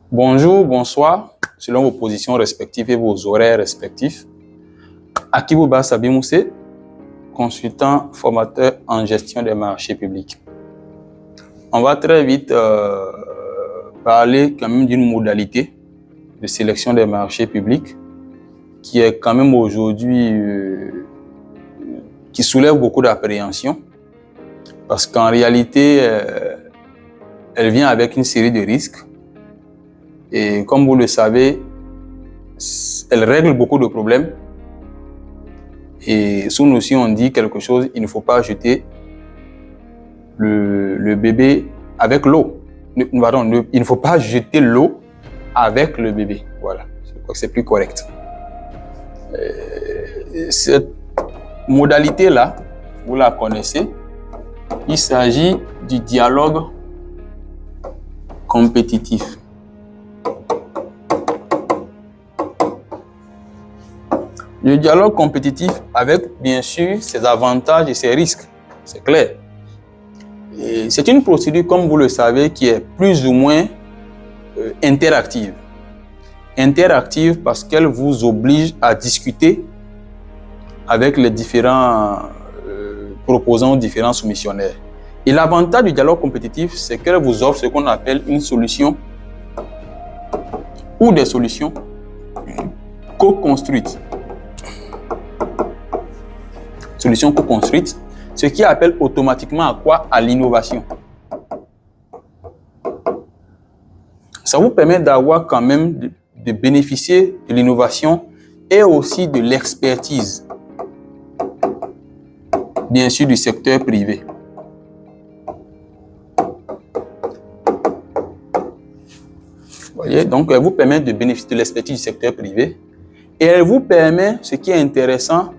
Bonjour, bonsoir, selon vos positions respectives et vos horaires respectifs. Akibouba Sabimoussé, consultant formateur en gestion des marchés publics. On va très vite parler quand même d'une modalité de sélection des marchés publics qui est quand même aujourd'hui qui soulève beaucoup d'appréhension parce qu'en réalité elle vient avec une série de risques et comme vous le savez elle règle beaucoup de problèmes et sous nous aussi on dit quelque chose, il ne faut pas jeter le bébé avec l'eau. Pardon, il ne faut pas jeter l'eau avec le bébé. Voilà, je crois que c'est plus correct. Cette modalité-là, vous la connaissez. Il s'agit du dialogue compétitif. Le dialogue compétitif avec, bien sûr, ses avantages et ses risques. C'est clair. C'est une procédure, comme vous le savez, qui est plus ou moins interactive. Interactive parce qu'elle vous oblige à discuter avec les différents proposants, différents soumissionnaires. Et l'avantage du dialogue compétitif, c'est qu'elle vous offre ce qu'on appelle une solution ou des solutions co-construites. Solutions co-construites, ce qui appelle automatiquement à quoi? À l'innovation. Ça vous permet d'avoir quand même de bénéficier de l'innovation et aussi de l'expertise, bien sûr du secteur privé. Vous voyez, donc elle vous permet de bénéficier de l'expertise du secteur privé et elle vous permet, ce qui est intéressant,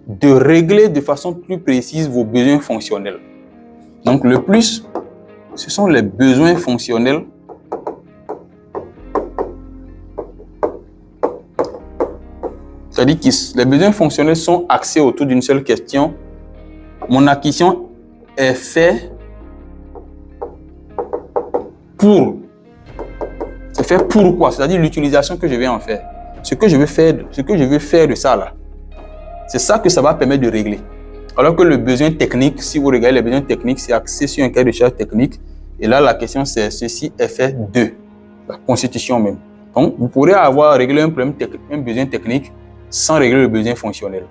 de régler de façon plus précise vos besoins fonctionnels. Donc le plus, ce sont les besoins fonctionnels c'est-à-dire que les besoins fonctionnels sont axés autour d'une seule question. Mon acquisition est faite pour. C'est fait pour quoi? C'est-à-dire l'utilisation que je vais en faire. Ce que je veux faire de ça là. C'est ça que ça va permettre de régler. Alors que le besoin technique, si vous regardez les besoins techniques, c'est axé sur un cas de charge technique. Et là, la question, c'est ceci est fait de la constitution même. Donc, vous pourrez avoir réglé un besoin technique sans régler le besoin fonctionnel.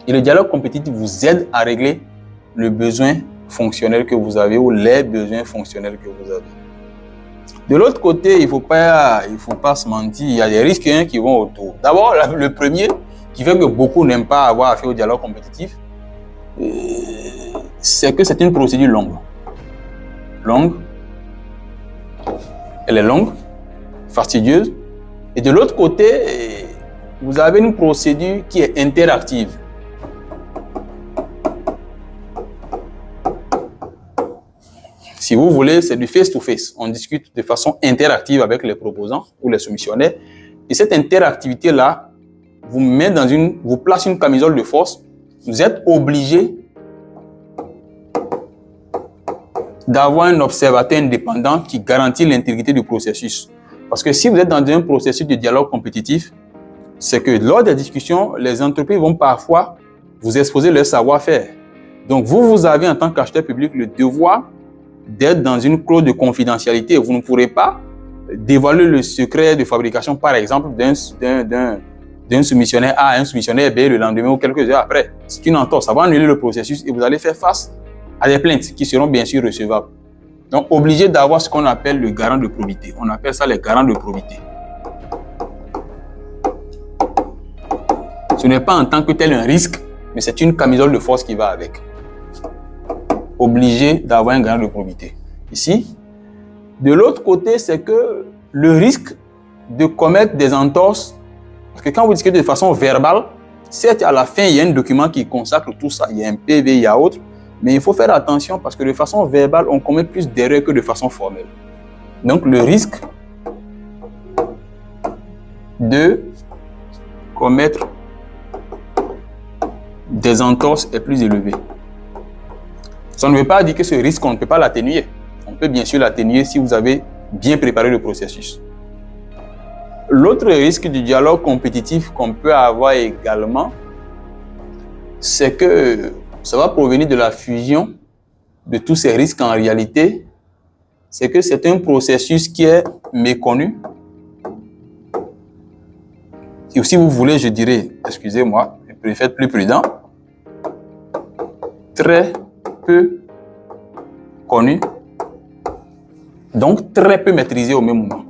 Et le dialogue compétitif vous aide à régler le besoin fonctionnel que vous avez ou les besoins fonctionnels que vous avez. De l'autre côté, il ne faut pas se mentir, il y a des risques qui vont autour. D'abord, le premier, qui fait que beaucoup n'aiment pas avoir affaire au dialogue compétitif, c'est que c'est une procédure longue. Elle est longue, fastidieuse. Et de l'autre côté, vous avez une procédure qui est interactive. Si vous voulez, c'est du face-to-face. On discute de façon interactive avec les proposants ou les soumissionnaires. Et cette interactivité-là, vous place une camisole de force, vous êtes obligé d'avoir un observateur indépendant qui garantit l'intégrité du processus. Parce que si vous êtes dans un processus de dialogue compétitif, c'est que lors des discussions, les entreprises vont parfois vous exposer leur savoir-faire. Donc vous avez en tant qu'acheteur public le devoir d'être dans une clause de confidentialité. Vous ne pourrez pas dévoiler le secret de fabrication, par exemple, d'un soumissionnaire A à un soumissionnaire B le lendemain ou quelques heures après. C'est une entorse. Ça va annuler le processus et vous allez faire face à des plaintes qui seront bien sûr recevables. Donc, obligé d'avoir ce qu'on appelle le garant de probité. On appelle ça les garants de probité. Ce n'est pas en tant que tel un risque, mais c'est une camisole de force qui va avec. Obligé d'avoir un garant de probité. Ici, de l'autre côté, c'est que le risque de commettre des entorses. Parce que quand vous discutez de façon verbale, certes, à la fin, il y a un document qui consacre tout ça. Il y a un PV, il y a autre. Mais il faut faire attention parce que de façon verbale, on commet plus d'erreurs que de façon formelle. Donc, le risque de commettre des entorses est plus élevé. Ça ne veut pas dire que ce risque, on ne peut pas l'atténuer. On peut bien sûr l'atténuer si vous avez bien préparé le processus. L'autre risque du dialogue compétitif qu'on peut avoir également, c'est que ça va provenir de la fusion de tous ces risques en réalité. C'est que c'est un processus qui est méconnu. Et si vous voulez, je dirais, excusez-moi, je préfère être plus prudent, très peu connu, donc très peu maîtrisé au même moment.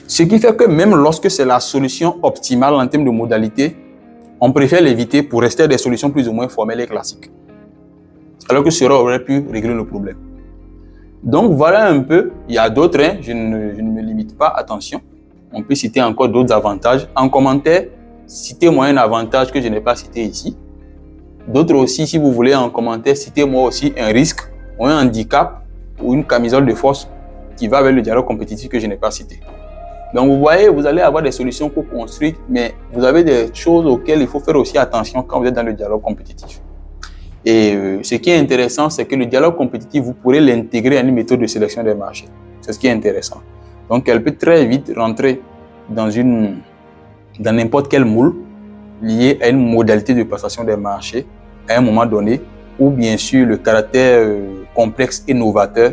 Ce qui fait que même lorsque c'est la solution optimale en termes de modalité, on préfère l'éviter pour rester à des solutions plus ou moins formelles et classiques. Alors que cela aurait pu régler le problème. Donc voilà un peu, il y a d'autres, hein, je ne me limite pas, attention. On peut citer encore d'autres avantages. En commentaire, citez-moi un avantage que je n'ai pas cité ici. D'autres aussi, si vous voulez, en commentaire, citez-moi aussi un risque ou un handicap ou une camisole de force qui va avec le dialogue compétitif que je n'ai pas cité. Donc vous voyez, vous allez avoir des solutions co-construites, mais vous avez des choses auxquelles il faut faire aussi attention quand vous êtes dans le dialogue compétitif. Et ce qui est intéressant, c'est que le dialogue compétitif, vous pourrez l'intégrer à une méthode de sélection des marchés. C'est ce qui est intéressant. Donc elle peut très vite rentrer dans n'importe quel moule lié à une modalité de passation des marchés à un moment donné, où bien sûr le caractère complexe et novateur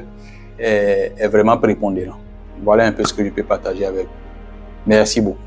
est vraiment prépondérant. Voilà un peu ce que je peux partager avec vous. Merci beaucoup.